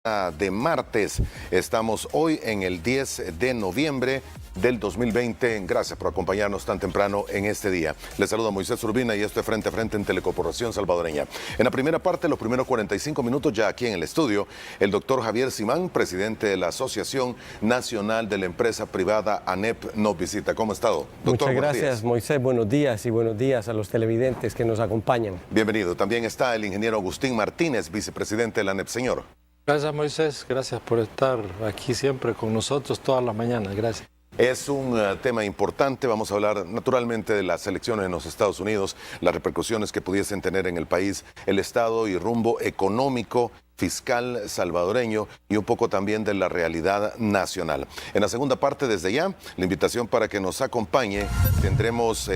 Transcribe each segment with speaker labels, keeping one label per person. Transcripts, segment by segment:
Speaker 1: De martes. Estamos hoy en el 10 de noviembre del 2020. Gracias por acompañarnos tan temprano en este día. Les saluda Moisés Urbina y esto es Frente a Frente en Telecorporación Salvadoreña. En la primera parte, los primeros 45 minutos ya aquí en el estudio, el doctor Javier Simán, presidente de la Asociación Nacional de la Empresa Privada ANEP, nos visita. ¿Cómo ha estado, doctor?
Speaker 2: Muchas gracias, Moisés. Buenos días y buenos días a los televidentes que nos acompañan.
Speaker 1: Bienvenido. También está el ingeniero Agustín Martínez, vicepresidente de la ANEP. Señor.
Speaker 3: Gracias, Moisés. Gracias por estar aquí siempre con nosotros todas las mañanas. Gracias.
Speaker 1: Es un tema importante. Vamos a hablar naturalmente de las elecciones en los Estados Unidos, las repercusiones que pudiesen tener en el país, el estado y rumbo económico, fiscal salvadoreño y un poco también de la realidad nacional. En la segunda parte, desde ya, la invitación para que nos acompañe, tendremos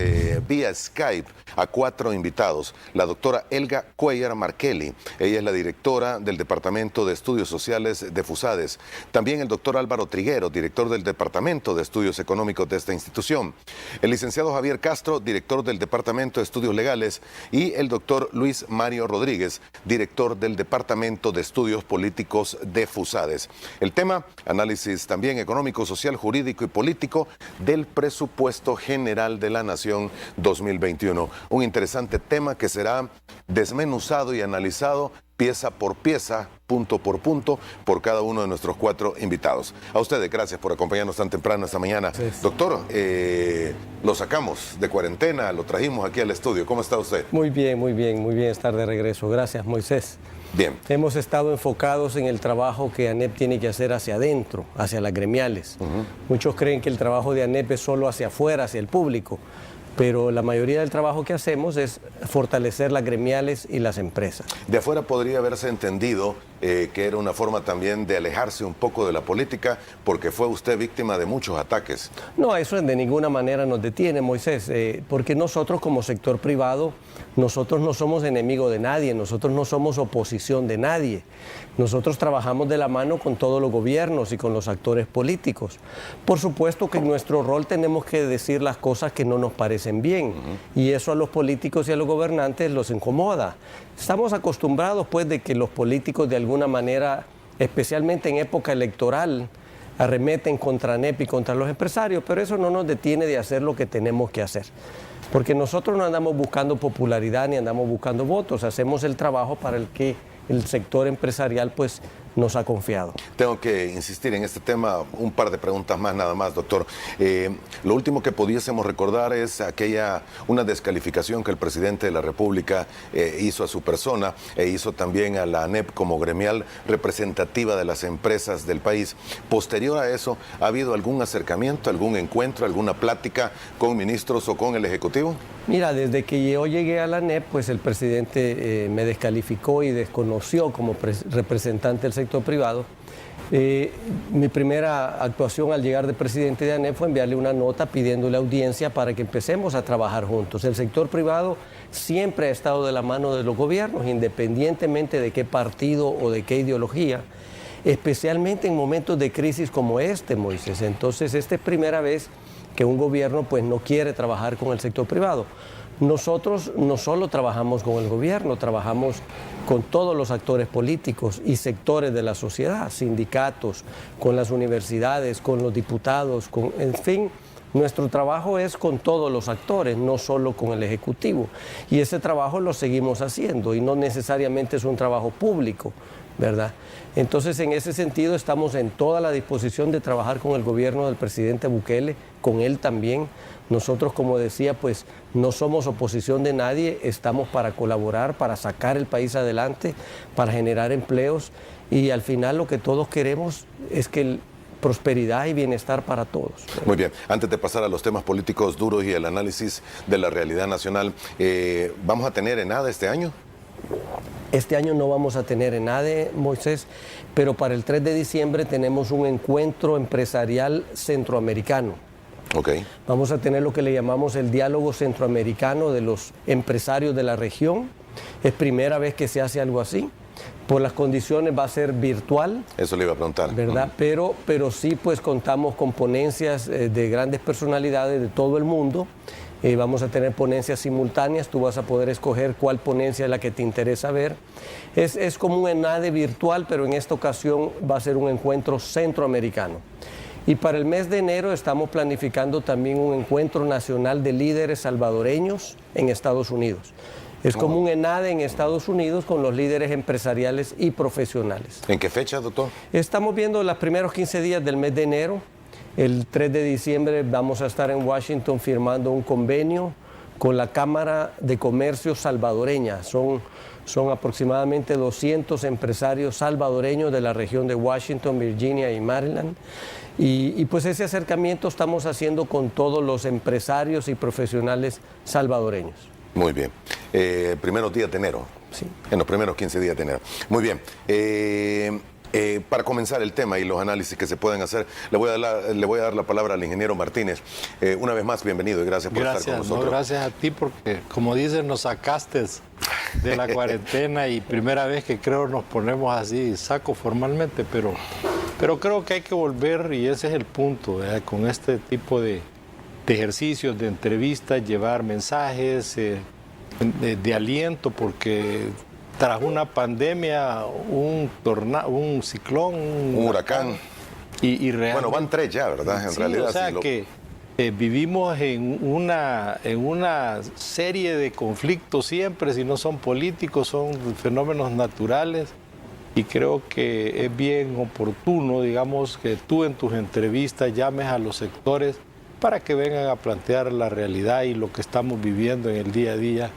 Speaker 1: vía Skype a 4 invitados. La doctora Elga Cuellar Markelly, ella es la directora del Departamento de Estudios Sociales de FUSADES. También el doctor Álvaro Triguero, director del Departamento de Estudios Económicos de esta institución. El licenciado Javier Castro, director del Departamento de Estudios Legales, y el doctor Luis Mario Rodríguez, director del Departamento de Estudios Políticos de FUSADES. El tema, análisis también económico, social, jurídico y político del presupuesto general de la Nación 2021. Un interesante tema que será desmenuzado y analizado pieza por pieza, punto por punto, por cada uno de nuestros 4 invitados. A ustedes, gracias por acompañarnos tan temprano esta mañana. Sí. Doctor, lo sacamos de cuarentena, lo trajimos aquí al estudio. ¿Cómo está usted?
Speaker 2: Muy bien estar de regreso. Gracias, Moisés.
Speaker 1: Bien.
Speaker 2: Hemos estado enfocados en el trabajo que ANEP tiene que hacer hacia adentro, hacia las gremiales. Muchos creen que el trabajo de ANEP es solo hacia afuera, hacia el público, pero la mayoría del trabajo que hacemos es fortalecer las gremiales y las empresas.
Speaker 1: De afuera podría haberse entendido que era una forma también de alejarse un poco de la política, porque fue usted víctima de muchos ataques.
Speaker 2: No, eso de ninguna manera nos detiene, Moisés, porque nosotros como sector privado, nosotros no somos enemigos de nadie, nosotros no somos oposición de nadie. Nosotros trabajamos de la mano con todos los gobiernos y con los actores políticos. Por supuesto que en nuestro rol tenemos que decir las cosas que no nos parecen bien, y eso a los políticos y a los gobernantes los incomoda. Estamos acostumbrados pues de que los políticos de alguna manera, especialmente en época electoral, arremeten contra ANEP y contra los empresarios, pero eso no nos detiene de hacer lo que tenemos que hacer. Porque nosotros no andamos buscando popularidad ni andamos buscando votos, hacemos el trabajo para el que el sector empresarial pues nos ha confiado.
Speaker 1: Tengo que insistir en este tema, un par de preguntas más nada más, doctor. Lo último que pudiésemos recordar es una descalificación que el presidente de la República hizo a su persona e hizo también a la ANEP como gremial representativa de las empresas del país. Posterior a eso, ¿ha habido algún acercamiento, algún encuentro, alguna plática con ministros o con el Ejecutivo?
Speaker 2: Mira, desde que yo llegué a la ANEP, pues el presidente me descalificó y desconoció como representante del sector privado. Mi primera actuación al llegar de presidente de ANEP fue enviarle una nota pidiéndole audiencia para que empecemos a trabajar juntos. El sector privado siempre ha estado de la mano de los gobiernos, independientemente de qué partido o de qué ideología, especialmente en momentos de crisis como este, Moisés. Entonces, esta es primera vez que un gobierno pues no quiere trabajar con el sector privado. Nosotros no solo trabajamos con el gobierno, trabajamos con todos los actores políticos y sectores de la sociedad, sindicatos, con las universidades, con los diputados, en fin, nuestro trabajo es con todos los actores, no solo con el Ejecutivo. Y ese trabajo lo seguimos haciendo y no necesariamente es un trabajo público, ¿verdad? Entonces, en ese sentido, estamos en toda la disposición de trabajar con el gobierno del presidente Bukele, con él también. Nosotros, como decía, pues no somos oposición de nadie, estamos para colaborar, para sacar el país adelante, para generar empleos y al final lo que todos queremos es que prosperidad y bienestar para todos.
Speaker 1: Muy bien, antes de pasar a los temas políticos duros y el análisis de la realidad nacional, ¿vamos a tener ENADE este año?
Speaker 2: Este año no vamos a tener ENADE, Moisés, pero para el 3 de diciembre tenemos un encuentro empresarial centroamericano.
Speaker 1: Okay.
Speaker 2: Vamos a tener lo que le llamamos el diálogo centroamericano de los empresarios de la región. Es primera vez que se hace algo así. Por las condiciones va a ser virtual.
Speaker 1: Eso le iba a preguntar.
Speaker 2: ¿Verdad? Pero sí pues contamos con ponencias de grandes personalidades de todo el mundo. Vamos a tener ponencias simultáneas, tú vas a poder escoger cuál ponencia es la que te interesa ver. Es como un ENADE virtual, pero en esta ocasión va a ser un encuentro centroamericano. Y para el mes de enero estamos planificando también un encuentro nacional de líderes salvadoreños en Estados Unidos. Es como un ENADE en Estados Unidos con los líderes empresariales y profesionales.
Speaker 1: ¿En qué fecha, doctor?
Speaker 2: Estamos viendo los primeros 15 días del mes de enero. El 3 de diciembre vamos a estar en Washington firmando un convenio con la Cámara de Comercio salvadoreña. Son aproximadamente 200 empresarios salvadoreños de la región de Washington, Virginia y Maryland. Y pues ese acercamiento estamos haciendo con todos los empresarios y profesionales salvadoreños.
Speaker 1: Muy bien. Primeros días de enero.
Speaker 2: Sí.
Speaker 1: En los primeros 15 días de enero. Muy bien. Para comenzar el tema y los análisis que se pueden hacer, le voy a dar la palabra al ingeniero Martínez. Una vez más, bienvenido y gracias por estar con nosotros.
Speaker 3: Gracias a ti porque, como dices, nos sacaste de la cuarentena y primera vez que creo nos ponemos así, saco formalmente, pero creo que hay que volver y ese es el punto, con este tipo de ejercicios, de entrevistas, llevar mensajes de aliento, porque tras una pandemia, un ciclón,
Speaker 1: un huracán.
Speaker 3: Y realmente,
Speaker 1: bueno, van 3 ya, ¿verdad? En realidad.
Speaker 3: O sea que vivimos en una serie de conflictos siempre, si no son políticos, son fenómenos naturales. Y creo que es bien oportuno, digamos, que tú en tus entrevistas llames a los sectores para que vengan a plantear la realidad y lo que estamos viviendo en el día a día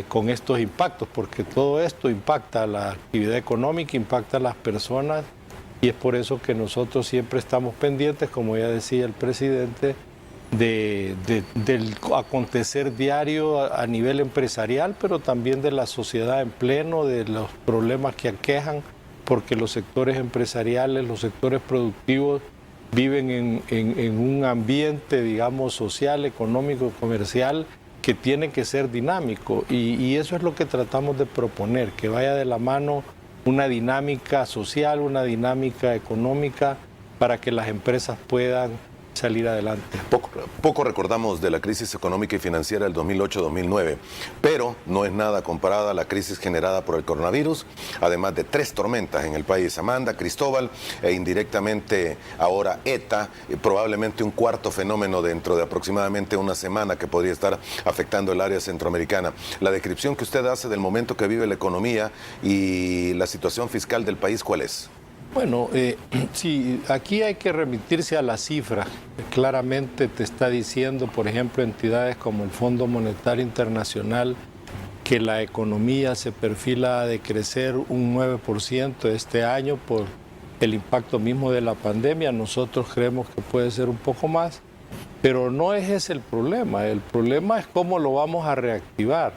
Speaker 3: con estos impactos, porque todo esto impacta la actividad económica, impacta a las personas y es por eso que nosotros siempre estamos pendientes, como ya decía el presidente, del acontecer diario a nivel empresarial, pero también de la sociedad en pleno, de los problemas que aquejan, porque los sectores empresariales, los sectores productivos viven en un ambiente, digamos, social, económico, comercial, que tiene que ser dinámico. Y eso es lo que tratamos de proponer, que vaya de la mano una dinámica social, una dinámica económica, para que las empresas puedan salir adelante.
Speaker 1: Poco recordamos de la crisis económica y financiera del 2008-2009, pero no es nada comparada a la crisis generada por el coronavirus, además de 3 tormentas en el país, Amanda, Cristóbal e indirectamente ahora ETA, probablemente un cuarto fenómeno dentro de aproximadamente una semana que podría estar afectando el área centroamericana. La descripción que usted hace del momento que vive la economía y la situación fiscal del país, ¿cuál es?
Speaker 3: Bueno, sí, aquí hay que remitirse a las cifras. Claramente te está diciendo, por ejemplo, entidades como el Fondo Monetario Internacional, que la economía se perfila de crecer un 9% este año por el impacto mismo de la pandemia. Nosotros creemos que puede ser un poco más, pero no es ese el problema. El problema es cómo lo vamos a reactivar.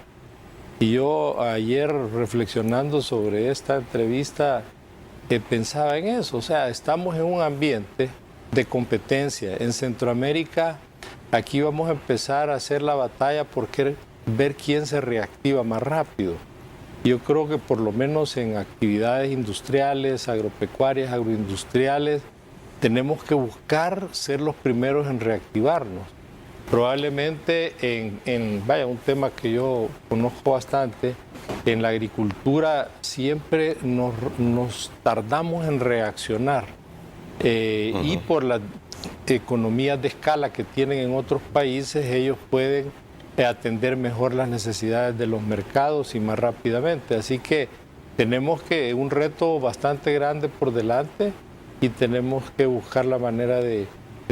Speaker 3: Y yo ayer, reflexionando sobre esta entrevista, pensaba en eso, o sea, estamos en un ambiente de competencia. En Centroamérica, aquí vamos a empezar a hacer la batalla por ver quién se reactiva más rápido. Yo creo que por lo menos en actividades industriales, agropecuarias, agroindustriales, tenemos que buscar ser los primeros en reactivarnos. Probablemente vaya, un tema que yo conozco bastante, en la agricultura siempre nos tardamos en reaccionar y por las economías de escala que tienen en otros países, ellos pueden atender mejor las necesidades de los mercados y más rápidamente. Así que tenemos un reto bastante grande por delante y tenemos que buscar la manera de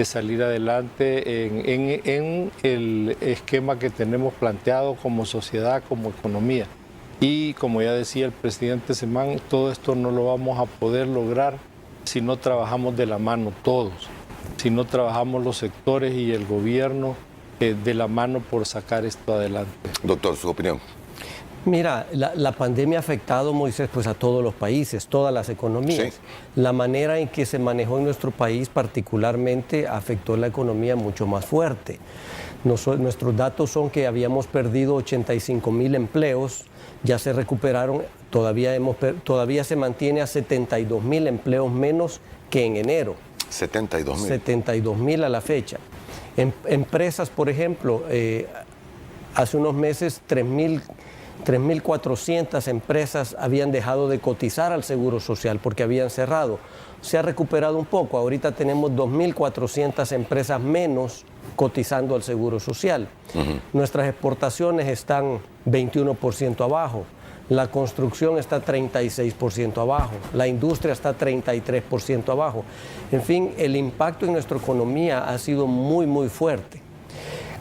Speaker 3: salir adelante en el esquema que tenemos planteado como sociedad, como economía. Y como ya decía el presidente Semán, todo esto no lo vamos a poder lograr si no trabajamos de la mano todos, si no trabajamos los sectores y el gobierno de la mano por sacar esto adelante.
Speaker 1: Doctor, su opinión.
Speaker 2: Mira, la pandemia ha afectado, Moisés, pues a todos los países, todas las economías.
Speaker 1: Sí.
Speaker 2: La manera en que se manejó en nuestro país particularmente afectó la economía mucho más fuerte. Nuestros datos son que habíamos perdido 85,000 empleos, ya se recuperaron, todavía se mantiene a 72,000 empleos menos que en enero.
Speaker 1: 72,000.
Speaker 2: 72,000 a la fecha. Empresas, por ejemplo, hace unos meses 3.400 empresas habían dejado de cotizar al Seguro Social porque habían cerrado. Se ha recuperado un poco, ahorita tenemos 2.400 empresas menos cotizando al Seguro Social. Nuestras exportaciones están 21% abajo, la construcción está 36% abajo, la industria está 33% abajo. En fin, el impacto en nuestra economía ha sido muy, muy fuerte.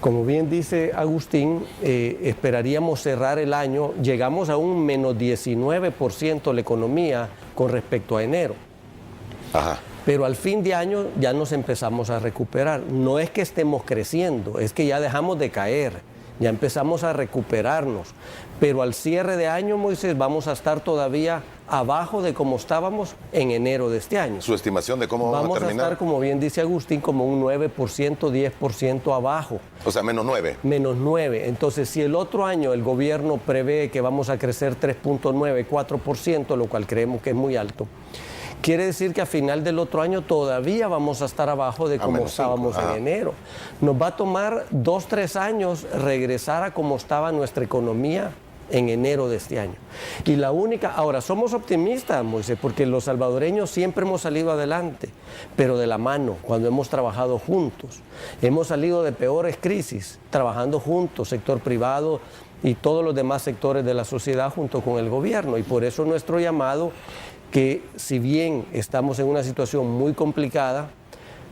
Speaker 2: Como bien dice Agustín, esperaríamos cerrar el año, llegamos a un menos 19% la economía con respecto a enero.
Speaker 1: Ajá.
Speaker 2: Pero al fin de año ya nos empezamos a recuperar. No es que estemos creciendo, es que ya dejamos de caer, ya empezamos a recuperarnos. Pero al cierre de año, Moisés, vamos a estar todavía abajo de como estábamos en enero de este año.
Speaker 1: ¿Su estimación de cómo vamos a terminar?
Speaker 2: Vamos a estar, como bien dice Agustín, como un 9%, 10% abajo.
Speaker 1: O sea, menos 9.
Speaker 2: Menos 9. Entonces, si el otro año el gobierno prevé que vamos a crecer 3.9, 4%, lo cual creemos que es muy alto, quiere decir que a final del otro año todavía vamos a estar abajo de como estábamos en enero. Nos va a tomar 2, 3 años regresar a como estaba nuestra economía en enero de este año. Y la única, ahora somos optimistas, Moisés, porque los salvadoreños siempre hemos salido adelante, pero de la mano, cuando hemos trabajado juntos. Hemos salido de peores crisis, trabajando juntos, sector privado y todos los demás sectores de la sociedad junto con el gobierno. Y por eso nuestro llamado, que si bien estamos en una situación muy complicada,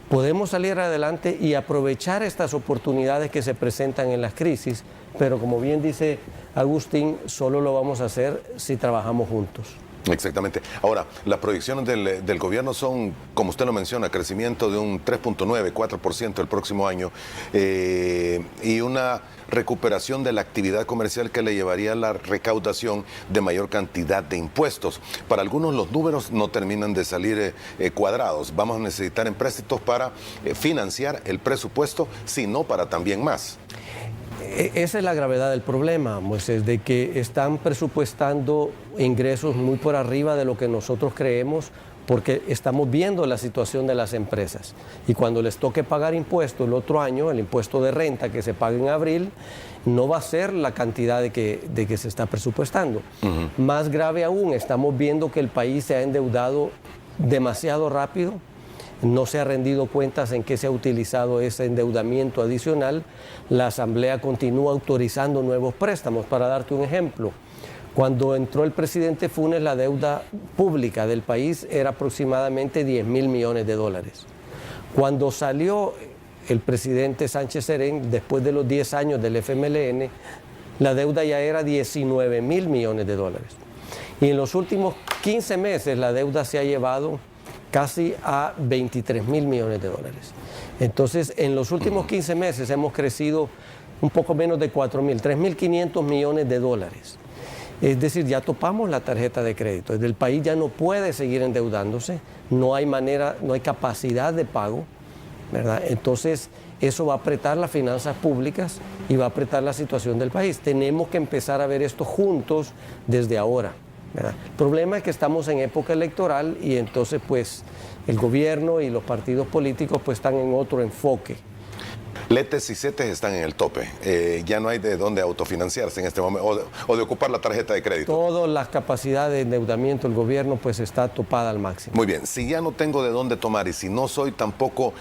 Speaker 2: podemos salir adelante y aprovechar estas oportunidades que se presentan en las crisis, pero como bien dice Agustín, solo lo vamos a hacer si trabajamos juntos.
Speaker 1: Exactamente. Ahora, las proyecciones del gobierno son, como usted lo menciona, crecimiento de un 3.9, 4% el próximo año y una recuperación de la actividad comercial que le llevaría a la recaudación de mayor cantidad de impuestos. Para algunos los números no terminan de salir cuadrados. Vamos a necesitar empréstitos para financiar el presupuesto, sino para también más.
Speaker 2: Esa es la gravedad del problema, Moisés, de que están presupuestando ingresos muy por arriba de lo que nosotros creemos, porque estamos viendo la situación de las empresas. Y cuando les toque pagar impuestos el otro año, el impuesto de renta que se pague en abril, no va a ser la cantidad de que se está presupuestando. Más grave aún, estamos viendo que el país se ha endeudado demasiado rápido, no se ha rendido cuentas en qué se ha utilizado ese endeudamiento adicional. La Asamblea continúa autorizando nuevos préstamos. Para darte un ejemplo, cuando entró el presidente Funes, la deuda pública del país era aproximadamente 10.000 millones de dólares. Cuando salió el presidente Sánchez Serén, después de los 10 años del FMLN, la deuda ya era 19.000 millones de dólares. Y en los últimos 15 meses la deuda se ha llevado casi a 23.000 millones de dólares. Entonces, en los últimos 15 meses hemos crecido un poco menos de 4.000, 3.500 millones de dólares. Es decir, ya topamos la tarjeta de crédito. El país ya no puede seguir endeudándose, no hay manera, no hay capacidad de pago, ¿verdad? Entonces, eso va a apretar las finanzas públicas y va a apretar la situación del país. Tenemos que empezar a ver esto juntos desde ahora, ¿verdad? El problema es que estamos en época electoral y entonces pues el gobierno y los partidos políticos pues están en otro enfoque.
Speaker 1: Letes y CETES están en el tope. Ya no hay de dónde autofinanciarse en este momento o de ocupar la tarjeta de crédito.
Speaker 2: Todas las capacidades de endeudamiento del gobierno pues está topada al máximo.
Speaker 1: Muy bien, si ya no tengo de dónde tomar y si no soy tampoco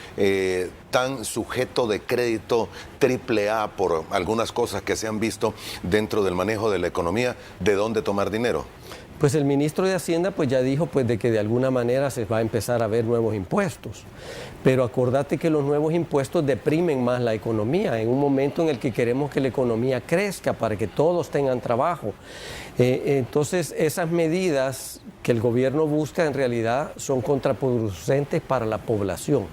Speaker 1: tan sujeto de crédito AAA por algunas cosas que se han visto dentro del manejo de la economía, ¿de dónde tomar dinero?
Speaker 2: Pues el ministro de Hacienda pues ya dijo pues de que de alguna manera se va a empezar a ver nuevos impuestos. Pero acordate que los nuevos impuestos deprimen más la economía en un momento en el que queremos que la economía crezca para que todos tengan trabajo. Entonces esas medidas que el gobierno busca en realidad son contraproducentes para la población.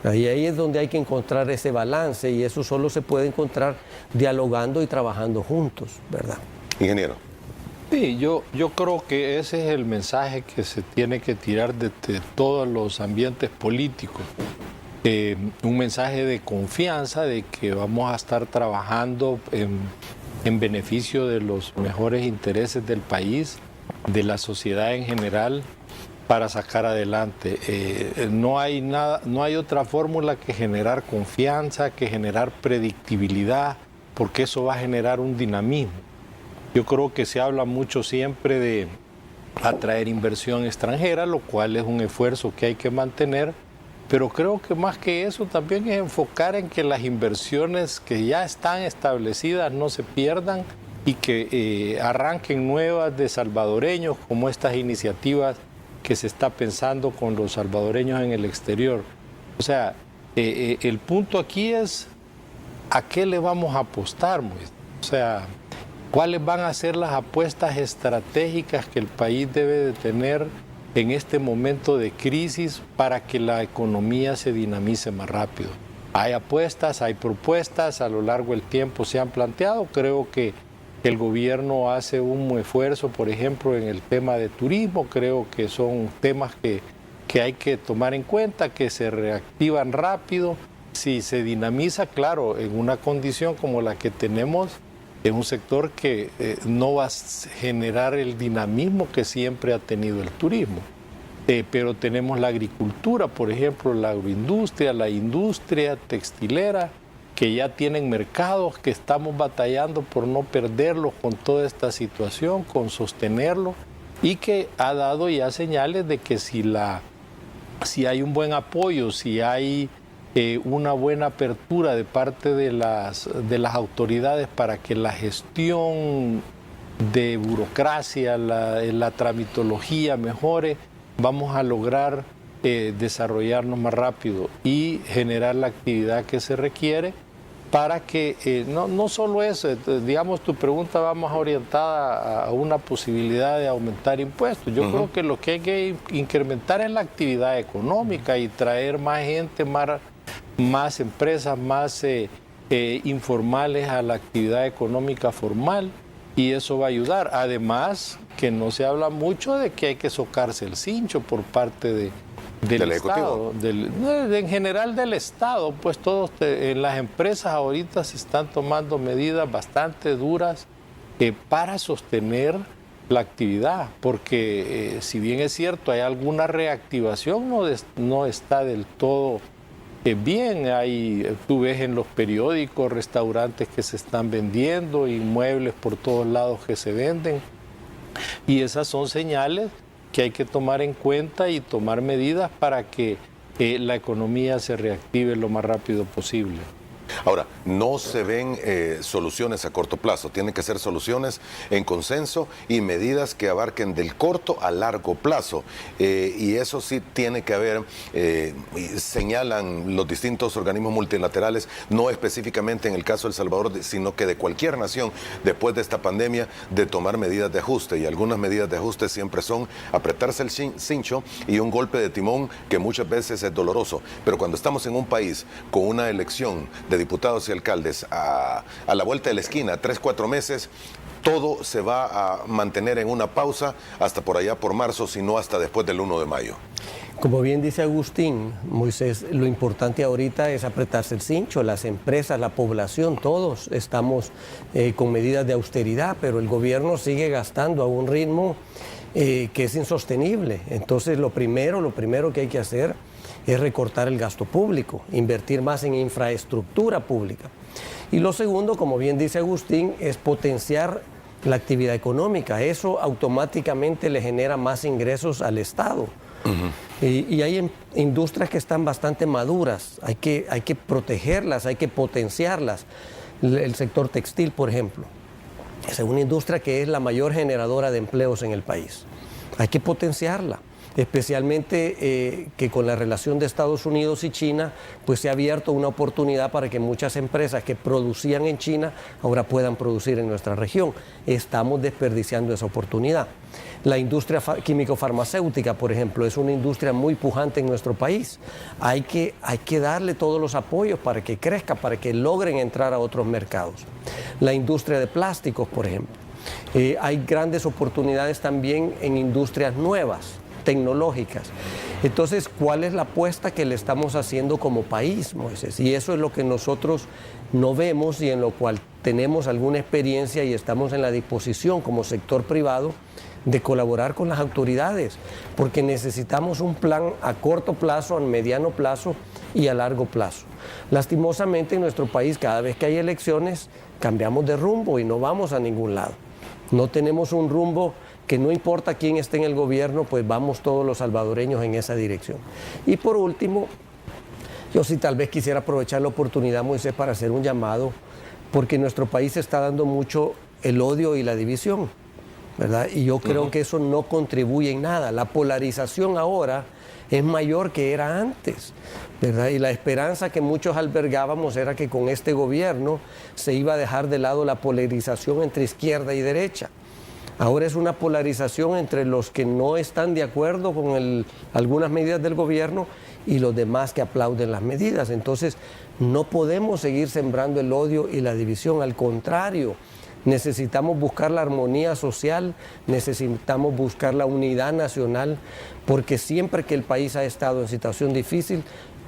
Speaker 2: Y ahí es donde hay que encontrar ese balance y eso solo se puede encontrar dialogando y trabajando juntos, ¿verdad?
Speaker 1: Ingeniero.
Speaker 3: Sí, yo creo que ese es el mensaje que se tiene que tirar de todos los ambientes políticos. Un mensaje de confianza de que vamos a estar trabajando en beneficio de los mejores intereses del país, de la sociedad en general, para sacar adelante. No hay nada, no hay otra fórmula que generar confianza, que generar predictibilidad, porque eso va a generar un dinamismo. Yo creo que se habla mucho siempre de atraer inversión extranjera, lo cual es un esfuerzo que hay que mantener, pero creo que más que eso también es enfocar en que las inversiones que ya están establecidas no se pierdan y que arranquen nuevas de salvadoreños, como estas iniciativas que se está pensando con los salvadoreños en el exterior. O sea, el punto aquí es a qué le vamos a apostar, Moisés. O sea, cuáles van a ser las apuestas estratégicas que el país debe de tener en este momento de crisis para que la economía se dinamice más rápido. Hay apuestas, hay propuestas, a lo largo del tiempo se han planteado. Creo que el gobierno hace un esfuerzo, por ejemplo, en el tema de turismo. Creo que son temas que hay que tomar en cuenta, que se reactivan rápido. Si se dinamiza, claro, en una condición como la que tenemos, en un sector que no va a generar el dinamismo que siempre ha tenido el turismo. Pero tenemos la agricultura, por ejemplo, la agroindustria, la industria textilera, que ya tienen mercados, que estamos batallando por no perderlos con toda esta situación, con sostenerlo, y que ha dado ya señales de que si hay un buen apoyo, si hay una buena apertura de parte de las autoridades para que la gestión de burocracia, la tramitología mejore, vamos a lograr desarrollarnos más rápido y generar la actividad que se requiere para que no solo eso, digamos, tu pregunta va más orientada a una posibilidad de aumentar impuestos. Yo creo que lo que hay que incrementar es la actividad económica y traer más gente, más empresas, más informales a la actividad económica formal, y eso va a ayudar. Además, que no se habla mucho de que hay que socarse el cincho por parte del Estado, en general del Estado, pues todos en las empresas ahorita se están tomando medidas bastante duras para sostener la actividad, porque si bien es cierto, hay alguna reactivación, no está del todo bien. Tú ves en los periódicos restaurantes que se están vendiendo, inmuebles por todos lados que se venden, y esas son señales que hay que tomar en cuenta y tomar medidas para que la economía se reactive lo más rápido posible.
Speaker 1: Ahora, no se ven soluciones a corto plazo, tienen que ser soluciones en consenso y medidas que abarquen del corto a largo plazo. Y eso sí tiene que haber, señalan los distintos organismos multilaterales, no específicamente en el caso de El Salvador, sino que de cualquier nación después de esta pandemia, de tomar medidas de ajuste. Y algunas medidas de ajuste siempre son apretarse el cincho y un golpe de timón que muchas veces es doloroso. Pero cuando estamos en un país con una elección de diputados y alcaldes a la vuelta de la esquina, 3-4 meses, todo se va a mantener en una pausa hasta por allá por marzo, si no hasta después del 1 de mayo.
Speaker 2: Como bien dice Agustín, Moisés, lo importante ahorita es apretarse el cincho. Las empresas, la población, todos estamos con medidas de austeridad, pero el gobierno sigue gastando a un ritmo que es insostenible. Entonces, lo primero que hay que hacer es recortar el gasto público, invertir más en infraestructura pública. Y lo segundo, como bien dice Agustín, es potenciar la actividad económica. Eso automáticamente le genera más ingresos al Estado. Y hay industrias que están bastante maduras, hay que protegerlas, hay que potenciarlas. El sector textil, por ejemplo, es una industria que es la mayor generadora de empleos en el país. Hay que potenciarla. Especialmente que con la relación de Estados Unidos y China, pues se ha abierto una oportunidad para que muchas empresas que producían en China ahora puedan producir en nuestra región. Estamos desperdiciando esa oportunidad. La industria químico-farmacéutica, por ejemplo, es una industria muy pujante en nuestro país. Hay que darle todos los apoyos para que crezca, para que logren entrar a otros mercados. La industria de plásticos, por ejemplo. Hay grandes oportunidades también en industrias nuevas, tecnológicas. Entonces, ¿cuál es la apuesta que le estamos haciendo como país, Moisés? Y eso es lo que nosotros no vemos y en lo cual tenemos alguna experiencia y estamos en la disposición como sector privado de colaborar con las autoridades, porque necesitamos un plan a corto plazo, a mediano plazo y a largo plazo. Lastimosamente en nuestro país, cada vez que hay elecciones, cambiamos de rumbo y no vamos a ningún lado. No tenemos un rumbo que no importa quién esté en el gobierno, pues vamos todos los salvadoreños en esa dirección. Y por último, yo sí tal vez quisiera aprovechar la oportunidad, Moisés, para hacer un llamado, porque en nuestro país se está dando mucho el odio y la división, ¿verdad? Y yo creo que eso no contribuye en nada. La polarización ahora es mayor que era antes, ¿verdad? Y la esperanza que muchos albergábamos era que con este gobierno se iba a dejar de lado la polarización entre izquierda y derecha. Ahora es una polarización entre los que no están de acuerdo con algunas medidas del gobierno y los demás que aplauden las medidas. Entonces, no podemos seguir sembrando el odio y la división. Al contrario, necesitamos buscar la armonía social, necesitamos buscar la unidad nacional, porque siempre que el país ha estado en situación difícil,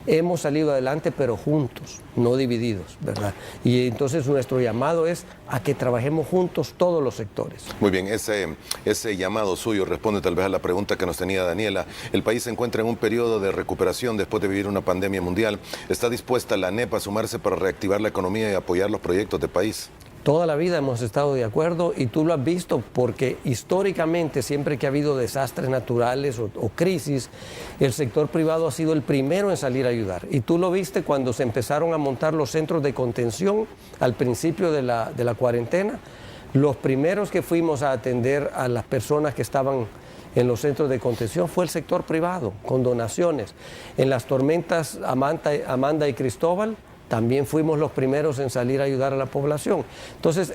Speaker 2: hemos salido adelante, pero juntos, no divididos, ¿verdad? Y entonces nuestro llamado es a que trabajemos juntos todos los sectores.
Speaker 1: Muy bien, ese llamado suyo responde tal vez a la pregunta que nos tenía Daniela. El país se encuentra en un periodo de recuperación después de vivir una pandemia mundial. ¿Está dispuesta la ANEP a sumarse para reactivar la economía y apoyar los proyectos de país?
Speaker 2: Toda la vida hemos estado de acuerdo y tú lo has visto porque históricamente siempre que ha habido desastres naturales o crisis, el sector privado ha sido el primero en salir a ayudar. Y tú lo viste cuando se empezaron a montar los centros de contención al principio de la cuarentena. Los primeros que fuimos a atender a las personas que estaban en los centros de contención fue el sector privado, con donaciones. En las tormentas Amanda y Cristóbal, también fuimos los primeros en salir a ayudar a la población. Entonces,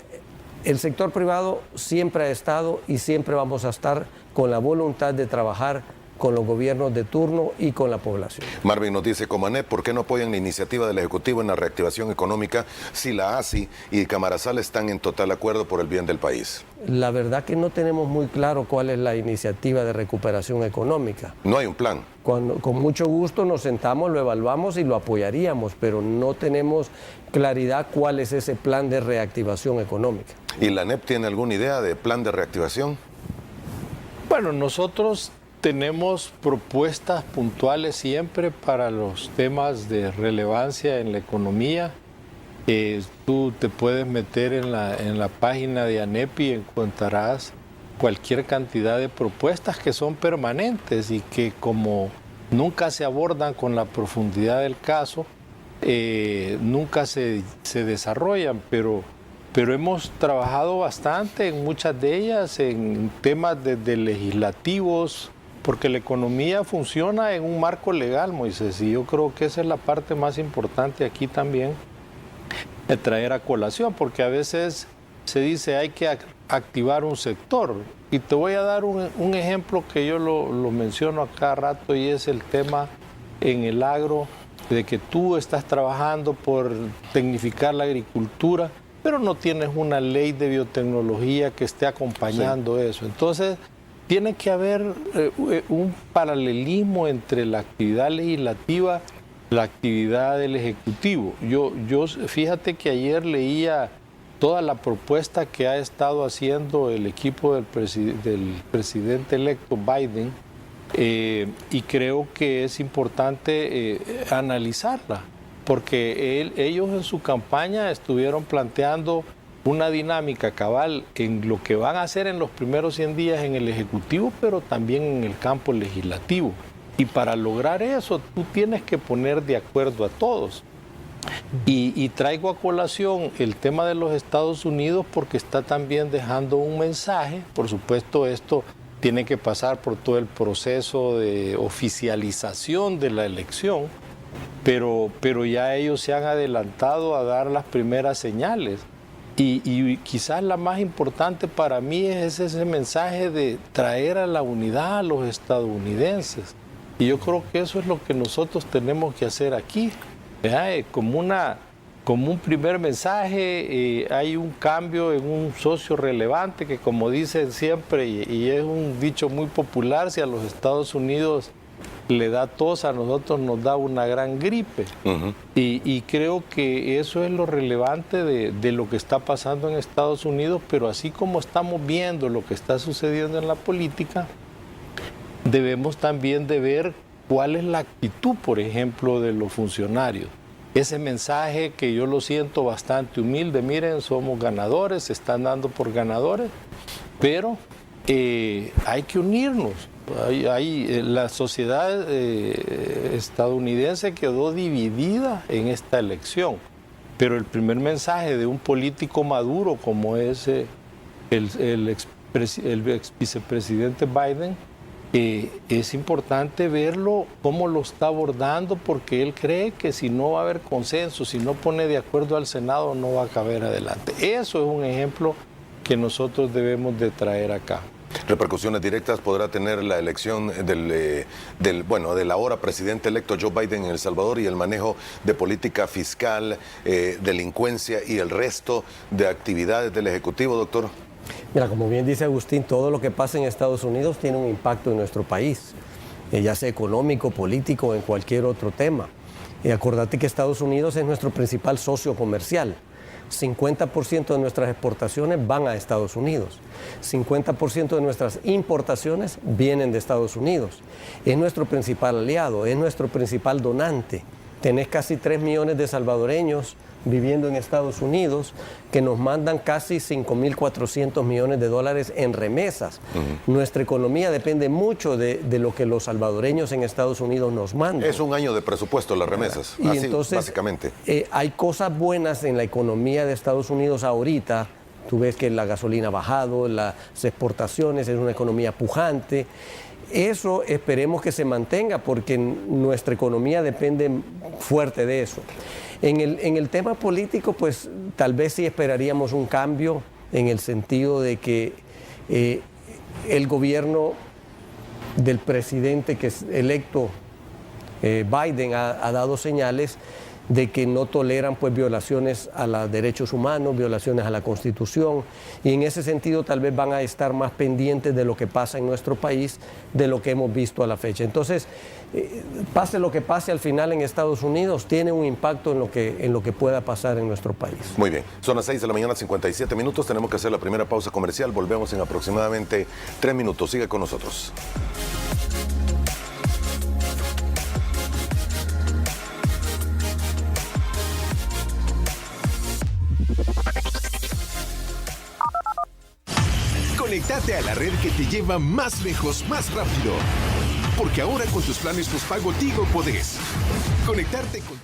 Speaker 2: el sector privado siempre ha estado y siempre vamos a estar con la voluntad de trabajar con los gobiernos de turno y con la población.
Speaker 1: Marvin nos dice, como ANEP, ¿por qué no apoyan la iniciativa del Ejecutivo en la reactivación económica si la ASI y Camarazal están en total acuerdo por el bien del país?
Speaker 2: La verdad que no tenemos muy claro cuál es la iniciativa de recuperación económica.
Speaker 1: No hay un plan.
Speaker 2: Con mucho gusto nos sentamos, lo evaluamos y lo apoyaríamos, pero no tenemos claridad cuál es ese plan de reactivación económica.
Speaker 1: ¿Y la ANEP tiene alguna idea de plan de reactivación?
Speaker 3: Bueno, nosotros tenemos propuestas puntuales siempre para los temas de relevancia en la economía. Tú te puedes meter en la página de ANEP y encontrarás cualquier cantidad de propuestas que son permanentes y que como nunca se abordan con la profundidad del caso, nunca se desarrollan, pero hemos trabajado bastante en muchas de ellas, en temas de legislativos, porque la economía funciona en un marco legal, Moisés, y yo creo que esa es la parte más importante aquí también, de traer a colación, porque a veces se dice hay que activar un sector, y te voy a dar un ejemplo que yo lo menciono a cada rato, y es el tema en el agro, de que tú estás trabajando por tecnificar la agricultura, pero no tienes una ley de biotecnología que esté acompañando eso. Entonces, tiene que haber un paralelismo entre la actividad legislativa y la actividad del Ejecutivo. Fíjate que ayer leía toda la propuesta que ha estado haciendo el equipo del presidente electo Biden y creo que es importante analizarla, porque ellos en su campaña estuvieron planteando una dinámica cabal en lo que van a hacer en los primeros 100 días en el Ejecutivo, pero también en el campo legislativo. Y para lograr eso, tú tienes que poner de acuerdo a todos. Y traigo a colación el tema de los Estados Unidos porque está también dejando un mensaje. Por supuesto, esto tiene que pasar por todo el proceso de oficialización de la elección, pero ya ellos se han adelantado a dar las primeras señales. Y quizás la más importante para mí es ese mensaje de traer a la unidad a los estadounidenses. Y yo creo que eso es lo que nosotros tenemos que hacer aquí. Como un primer mensaje, hay un cambio en un socio relevante que, como dicen siempre, y es un dicho muy popular, si a los Estados Unidos le da tos, a nosotros nos da una gran gripe. Y creo que eso es lo relevante de lo que está pasando en Estados Unidos, pero así como estamos viendo lo que está sucediendo en la política, debemos también de ver cuál es la actitud, por ejemplo, de los funcionarios. Ese mensaje que yo lo siento bastante humilde, miren, somos ganadores, se están dando por ganadores, pero hay que unirnos. La sociedad estadounidense quedó dividida en esta elección, pero el primer mensaje de un político maduro como es el ex vicepresidente Biden, es importante verlo, cómo lo está abordando, porque él cree que si no va a haber consenso, si no pone de acuerdo al Senado, no va a caber adelante. Eso es un ejemplo que nosotros debemos de traer acá.
Speaker 1: Repercusiones directas podrá tener la elección del ahora presidente electo Joe Biden en El Salvador y el manejo de política fiscal, delincuencia y el resto de actividades del Ejecutivo, doctor.
Speaker 2: Mira, como bien dice Agustín, todo lo que pasa en Estados Unidos tiene un impacto en nuestro país, ya sea económico, político o en cualquier otro tema. Acordate que Estados Unidos es nuestro principal socio comercial. 50% de nuestras exportaciones van a Estados Unidos. 50% de nuestras importaciones vienen de Estados Unidos. Es nuestro principal aliado, es nuestro principal donante. Tenés casi 3 millones de salvadoreños viviendo en Estados Unidos que nos mandan casi 5.400 millones de dólares en remesas. Nuestra economía depende mucho de lo que los salvadoreños en Estados Unidos nos mandan.
Speaker 1: Es un año de presupuesto las remesas,
Speaker 2: y
Speaker 1: así
Speaker 2: entonces,
Speaker 1: básicamente.
Speaker 2: Hay cosas buenas en la economía de Estados Unidos ahorita. Tú ves que la gasolina ha bajado, las exportaciones, es una economía pujante. Eso esperemos que se mantenga porque nuestra economía depende fuerte de eso. En el tema político, pues tal vez sí esperaríamos un cambio en el sentido de que el gobierno del presidente que es electo, Biden, ha dado señales de que no toleran pues violaciones a los derechos humanos, violaciones a la Constitución, y en ese sentido tal vez van a estar más pendientes de lo que pasa en nuestro país, de lo que hemos visto a la fecha. Entonces, pase lo que pase al final en Estados Unidos, tiene un impacto en lo que pueda pasar en nuestro país.
Speaker 1: Muy bien, son las 6 de la mañana, 57 minutos, tenemos que hacer la primera pausa comercial, volvemos en aproximadamente 3 minutos, sigue con nosotros.
Speaker 4: Conéctate a la red que te lleva más lejos, más rápido. Porque ahora con tus planes postpago Tigo podés conectarte con...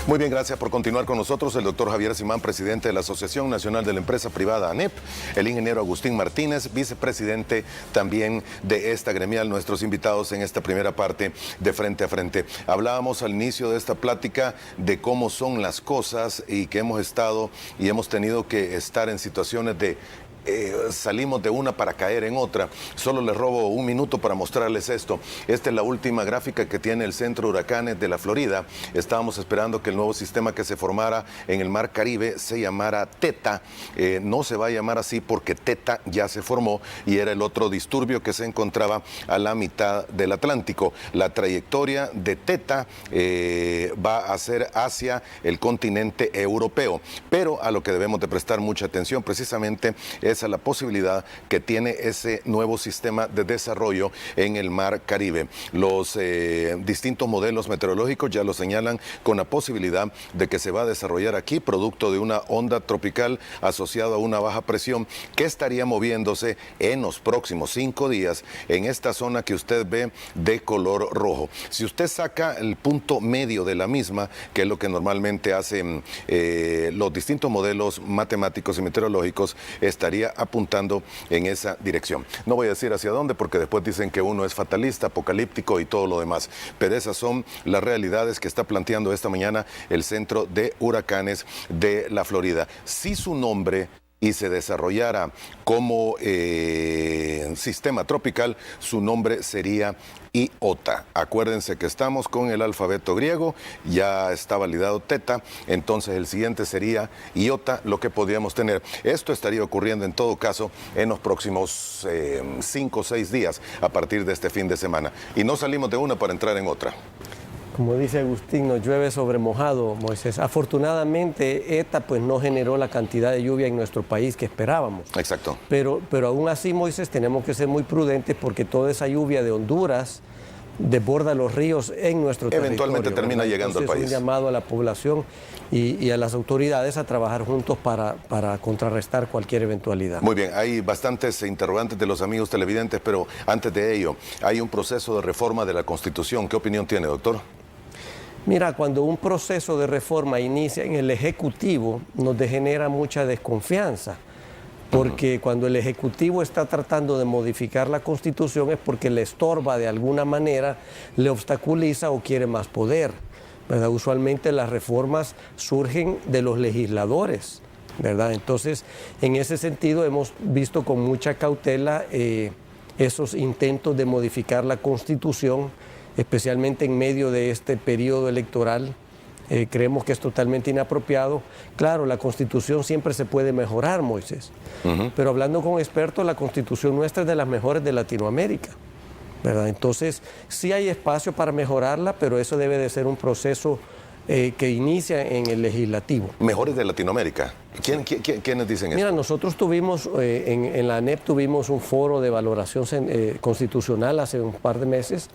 Speaker 1: Muy bien, gracias por continuar con nosotros. El doctor Javier Simán, presidente de la Asociación Nacional de la Empresa Privada ANEP, el ingeniero Agustín Martínez, vicepresidente también de esta gremial, nuestros invitados en esta primera parte de Frente a Frente. Hablábamos al inicio de esta plática de cómo son las cosas y que hemos estado y hemos tenido que estar en situaciones de salimos de una para caer en otra. Solo les robo un minuto para mostrarles esto. Esta es la última gráfica que tiene el Centro de Huracanes de la Florida. Estábamos esperando que el nuevo sistema que se formara en el Mar Caribe se llamara Teta. No se va a llamar así porque Teta ya se formó y era el otro disturbio que se encontraba a la mitad del Atlántico. La trayectoria de Teta va a ser hacia el continente europeo, pero a lo que debemos de prestar mucha atención precisamente es a la posibilidad que tiene ese nuevo sistema de desarrollo en el Mar Caribe. Los distintos modelos meteorológicos ya lo señalan con la posibilidad de que se va a desarrollar aquí producto de una onda tropical asociada a una baja presión que estaría moviéndose en los próximos 5 días en esta zona que usted ve de color rojo. Si usted saca el punto medio de la misma, que es lo que normalmente hacen los distintos modelos matemáticos y meteorológicos, estaría apuntando en esa dirección. No voy a decir hacia dónde porque después dicen que uno es fatalista, apocalíptico y todo lo demás, pero esas son las realidades que está planteando esta mañana el Centro de Huracanes de la Florida. Si su nombre y se desarrollara como sistema tropical, su nombre sería Iota. Acuérdense que estamos con el alfabeto griego, ya está validado Teta, entonces el siguiente sería Iota, lo que podríamos tener. Esto estaría ocurriendo en todo caso en los próximos 5 o 6 días a partir de este fin de semana. Y no salimos de una para entrar en otra.
Speaker 2: Como dice Agustín, nos llueve sobre mojado, Moisés. Afortunadamente, ETA pues no generó la cantidad de lluvia en nuestro país que esperábamos.
Speaker 1: Exacto.
Speaker 2: Pero aún así, Moisés, tenemos que ser muy prudentes porque toda esa lluvia de Honduras desborda los ríos en nuestro territorio.
Speaker 1: Eventualmente termina llegando al país.
Speaker 2: Un llamado a la población y a las autoridades a trabajar juntos para contrarrestar cualquier eventualidad.
Speaker 1: Muy bien, hay bastantes interrogantes de los amigos televidentes, pero antes de ello, hay un proceso de reforma de la Constitución. ¿Qué opinión tiene, doctor?
Speaker 2: Mira, cuando un proceso de reforma inicia en el Ejecutivo, nos genera mucha desconfianza, porque cuando el Ejecutivo está tratando de modificar la Constitución es porque le estorba de alguna manera, le obstaculiza o quiere más poder, ¿verdad? Usualmente las reformas surgen de los legisladores, ¿verdad? Entonces, en ese sentido hemos visto con mucha cautela esos intentos de modificar la Constitución, especialmente en medio de este periodo electoral. Creemos que es totalmente inapropiado. Claro, la Constitución siempre se puede mejorar, Moisés, pero hablando con expertos, la Constitución nuestra es de las mejores de Latinoamérica, ¿verdad? Entonces, sí hay espacio para mejorarla, pero eso debe de ser un proceso que inicia en el legislativo.
Speaker 1: Mejores de Latinoamérica. ¿Quiénes dicen eso?
Speaker 2: Mira, nosotros tuvimos, en la ANEP tuvimos un foro de valoración constitucional hace un par de meses.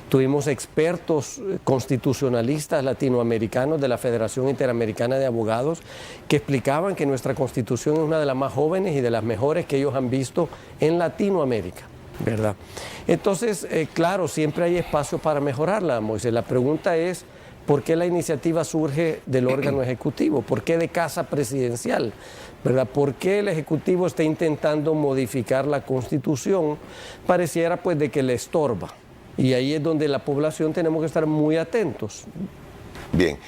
Speaker 2: Tuvimos expertos constitucionalistas latinoamericanos de la Federación Interamericana de Abogados que explicaban que nuestra Constitución es una de las más jóvenes y de las mejores que ellos han visto en Latinoamérica, ¿verdad? Entonces, claro, siempre hay espacio para mejorarla, Moisés. La pregunta es, ¿por qué la iniciativa surge del órgano ejecutivo? ¿Por qué de casa presidencial? ¿Verdad? ¿Por qué el Ejecutivo está intentando modificar la Constitución? Pareciera pues de que le estorba. Y ahí es donde la población tenemos que estar muy atentos.
Speaker 1: Bien,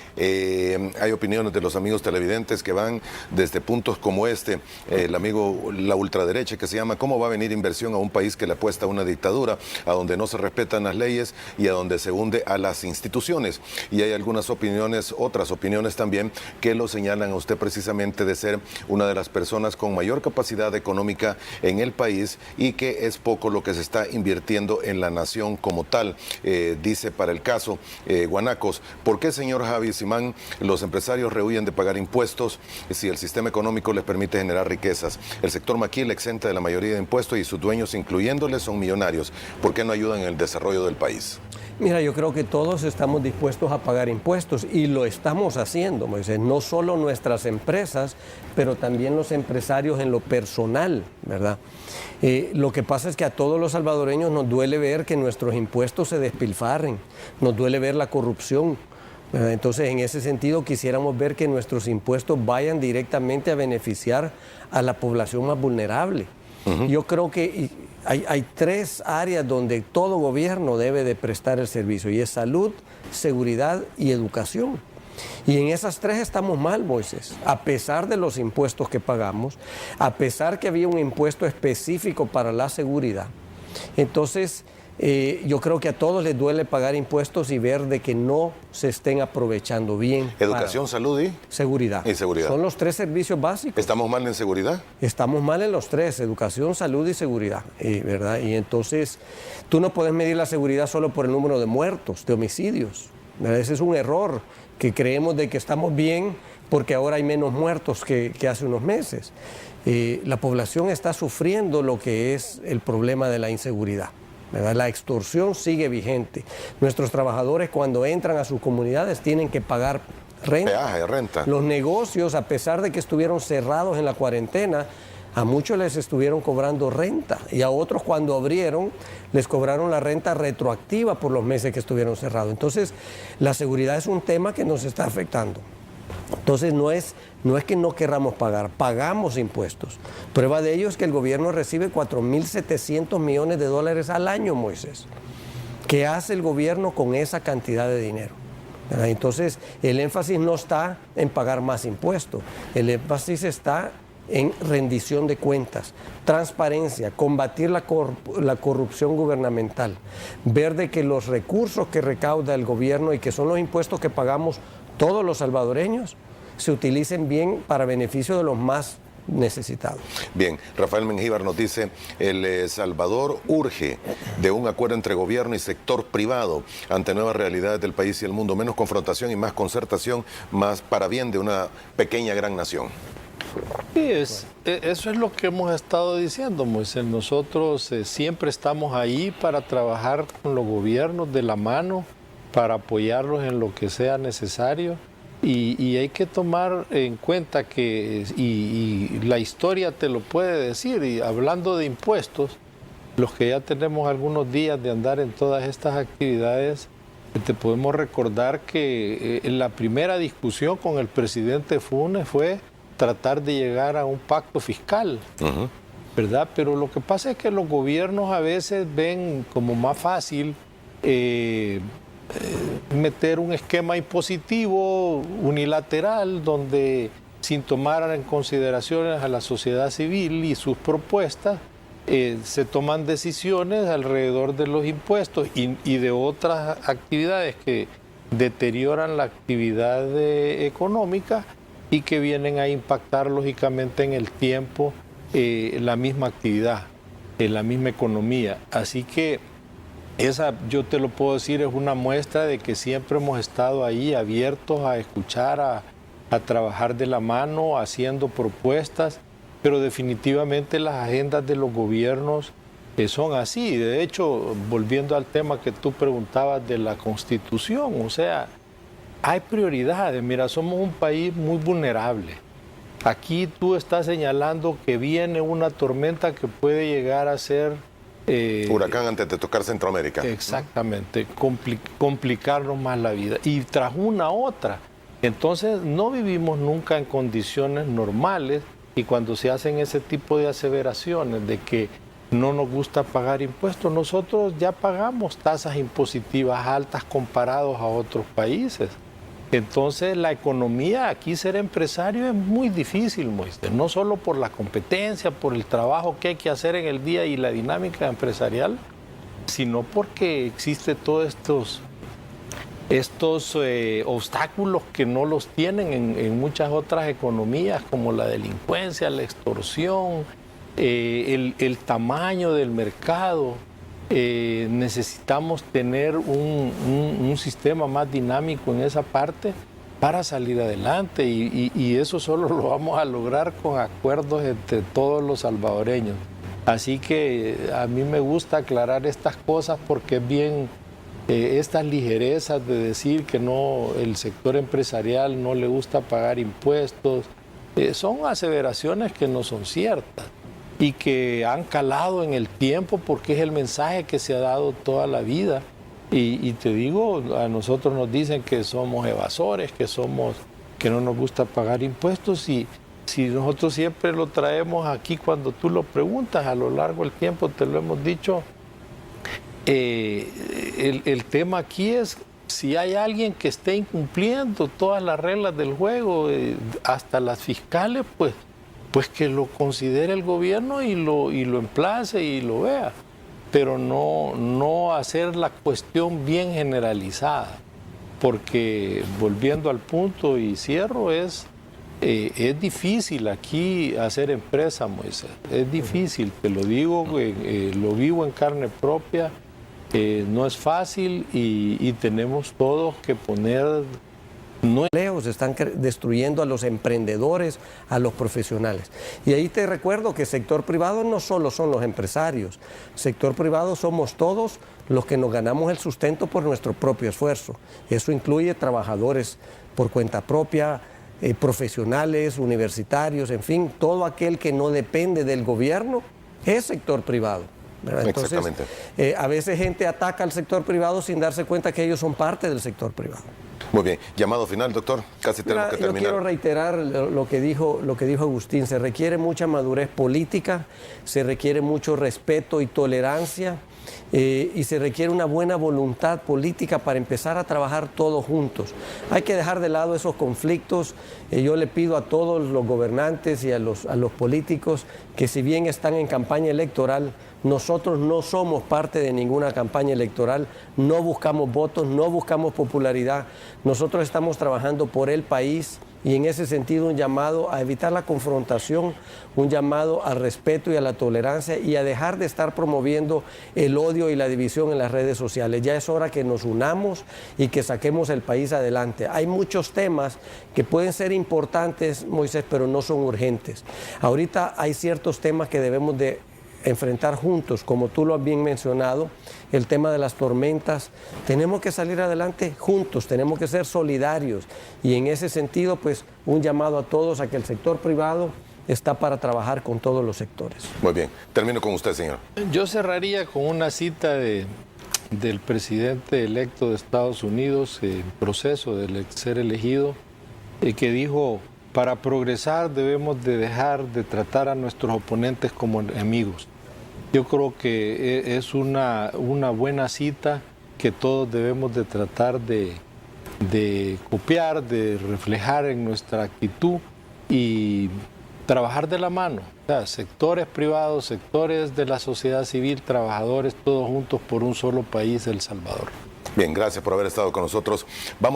Speaker 1: hay opiniones de los amigos televidentes que van desde puntos como este, el amigo, la ultraderecha que se llama ¿cómo va a venir inversión a un país que le apuesta a una dictadura, a donde no se respetan las leyes y a donde se hunde a las instituciones? Y hay algunas opiniones, otras opiniones también, que lo señalan a usted precisamente de ser una de las personas con mayor capacidad económica en el país y que es poco lo que se está invirtiendo en la nación como tal. Dice para el caso Guanacos, ¿por qué, señor Javi Simán, los empresarios rehuyen de pagar impuestos si el sistema económico les permite generar riquezas? El sector maquila exenta de la mayoría de impuestos y sus dueños, incluyéndoles, son millonarios. ¿Por qué no ayudan en el desarrollo del país?
Speaker 2: Mira, yo creo que todos estamos dispuestos a pagar impuestos y lo estamos haciendo, Moisés. No solo nuestras empresas, pero también los empresarios en lo personal, ¿verdad? Lo que pasa es que a todos los salvadoreños nos duele ver que nuestros impuestos se despilfarren, nos duele ver la corrupción, Entonces, en ese sentido, quisiéramos ver que nuestros impuestos vayan directamente a beneficiar a la población más vulnerable. Yo creo que hay 3 áreas donde todo gobierno debe de prestar el servicio, y es salud, seguridad y educación. Y en esas 3 estamos mal, Moisés, a pesar de los impuestos que pagamos, a pesar que había un impuesto específico para la seguridad. Entonces, yo creo que a todos les duele pagar impuestos y ver de que no se estén aprovechando bien.
Speaker 1: Educación, salud y
Speaker 2: seguridad.
Speaker 1: Y seguridad.
Speaker 2: Son los 3 servicios básicos.
Speaker 1: ¿Estamos mal en seguridad?
Speaker 2: Estamos mal en los 3, educación, salud y seguridad, ¿verdad? Y entonces tú no puedes medir la seguridad solo por el número de muertos, de homicidios, ¿verdad? Ese es un error, que creemos de que estamos bien porque ahora hay menos muertos que hace unos meses. La población está sufriendo lo que es el problema de la inseguridad, ¿verdad? La extorsión sigue vigente. Nuestros trabajadores, cuando entran a sus comunidades, tienen que pagar renta.
Speaker 1: Peaje, renta.
Speaker 2: Los negocios, a pesar de que estuvieron cerrados en la cuarentena, a muchos les estuvieron cobrando renta, y a otros, cuando abrieron, les cobraron la renta retroactiva por los meses que estuvieron cerrados. Entonces, la seguridad es un tema que nos está afectando. Entonces, no es que no querramos pagar, pagamos impuestos. Prueba de ello es que el gobierno recibe 4.700 millones de dólares al año, Moisés. ¿Qué hace el gobierno con esa cantidad de dinero? ¿Verdad? Entonces, el énfasis no está en pagar más impuestos, el énfasis está en rendición de cuentas, transparencia, combatir la corrupción gubernamental, ver de que los recursos que recauda el gobierno y que son los impuestos que pagamos todos los salvadoreños se utilicen bien para beneficio de los más necesitados.
Speaker 1: Bien, Rafael Mengíbar nos dice, El Salvador urge de un acuerdo entre gobierno y sector privado ante nuevas realidades del país y el mundo, menos confrontación y más concertación, más para bien de una pequeña gran nación.
Speaker 3: Sí, eso es lo que hemos estado diciendo, Moisés. Nosotros siempre estamos ahí para trabajar con los gobiernos de la mano, para apoyarlos en lo que sea necesario. Y hay que tomar en cuenta que, y la historia te lo puede decir, y hablando de impuestos, los que ya tenemos algunos días de andar en todas estas actividades, te podemos recordar que la primera discusión con el presidente Funes fue tratar de llegar a un pacto fiscal, ¿verdad? Pero lo que pasa es que los gobiernos a veces ven como más fácil meter un esquema impositivo unilateral donde, sin tomar en consideración a la sociedad civil y sus propuestas, se toman decisiones alrededor de los impuestos y de otras actividades que deterioran la actividad económica y que vienen a impactar lógicamente en el tiempo la misma actividad, la misma economía. Así que esa, yo te lo puedo decir, es una muestra de que siempre hemos estado ahí abiertos a escuchar, a trabajar de la mano, haciendo propuestas, pero definitivamente las agendas de los gobiernos son así. De hecho, volviendo al tema que tú preguntabas de la Constitución, o sea, hay prioridades. Mira, somos un país muy vulnerable. Aquí tú estás señalando que viene una tormenta que puede llegar a ser
Speaker 1: huracán antes de tocar Centroamérica.
Speaker 3: Exactamente, complicarnos más la vida. Y tras una otra. Entonces no vivimos nunca en condiciones normales, y cuando se hacen ese tipo de aseveraciones de que no nos gusta pagar impuestos, nosotros ya pagamos tasas impositivas altas comparados a otros países. Entonces la economía, aquí ser empresario es muy difícil, Moisés, no solo por la competencia, por el trabajo que hay que hacer en el día y la dinámica empresarial, sino porque existe todos estos obstáculos que no los tienen en muchas otras economías, como la delincuencia, la extorsión, el tamaño del mercado. Necesitamos tener un sistema más dinámico en esa parte para salir adelante, y eso solo lo vamos a lograr con acuerdos entre todos los salvadoreños. Así que a mí me gusta aclarar estas cosas porque es bien estas ligerezas de decir que no, el sector empresarial no le gusta pagar impuestos, son aseveraciones que no son ciertas y que han calado en el tiempo porque es el mensaje que se ha dado toda la vida Y te digo, a nosotros nos dicen que somos evasores, que no nos gusta pagar impuestos, y si nosotros siempre lo traemos aquí cuando tú lo preguntas, a lo largo del tiempo te lo hemos dicho, el tema aquí es si hay alguien que esté incumpliendo todas las reglas del juego, hasta las fiscales, pues que lo considere el gobierno y lo emplace y lo vea, pero no hacer la cuestión bien generalizada, porque volviendo al punto y cierro, es difícil aquí hacer empresa, Moisés, es difícil, te lo digo, lo vivo en carne propia, no es fácil y tenemos todos que poner...
Speaker 2: Están destruyendo a los emprendedores, a los profesionales. Y ahí te recuerdo que el sector privado no solo son los empresarios, sector privado somos todos los que nos ganamos el sustento por nuestro propio esfuerzo. Eso incluye trabajadores por cuenta propia, profesionales, universitarios, en fin, todo aquel que no depende del gobierno es sector privado, ¿verdad? Entonces,
Speaker 1: exactamente.
Speaker 2: A veces gente ataca al sector privado sin darse cuenta que ellos son parte del sector privado.
Speaker 1: Muy bien. Llamado final, doctor. Casi tenemos que terminar.
Speaker 2: Yo quiero reiterar lo que dijo Agustín. Se requiere mucha madurez política, se requiere mucho respeto y tolerancia, y se requiere una buena voluntad política para empezar a trabajar todos juntos. Hay que dejar de lado esos conflictos. Yo le pido a todos los gobernantes y a los políticos que, si bien están en campaña electoral, nosotros no somos parte de ninguna campaña electoral, no buscamos votos, no buscamos popularidad. Nosotros estamos trabajando por el país y, en ese sentido, un llamado a evitar la confrontación, un llamado al respeto y a la tolerancia, y a dejar de estar promoviendo el odio y la división en las redes sociales. Ya es hora que nos unamos y que saquemos el país adelante. Hay muchos temas que pueden ser importantes, Moisés, pero no son urgentes. Ahorita hay ciertos temas que debemos de enfrentar juntos, como tú lo has bien mencionado, el tema de las tormentas. Tenemos que salir adelante juntos, tenemos que ser solidarios, y en ese sentido, pues, un llamado a todos a que el sector privado está para trabajar con todos los sectores.
Speaker 1: Muy bien. Termino con usted, señor.
Speaker 3: Yo cerraría con una cita del presidente electo de Estados Unidos, en proceso de ser elegido, que dijo: para progresar debemos de dejar de tratar a nuestros oponentes como enemigos. Yo creo que es una buena cita que todos debemos de tratar de copiar, de reflejar en nuestra actitud y trabajar de la mano. O sea, sectores privados, sectores de la sociedad civil, trabajadores, todos juntos por un solo país, El Salvador.
Speaker 1: Bien, gracias por haber estado con nosotros. Vamos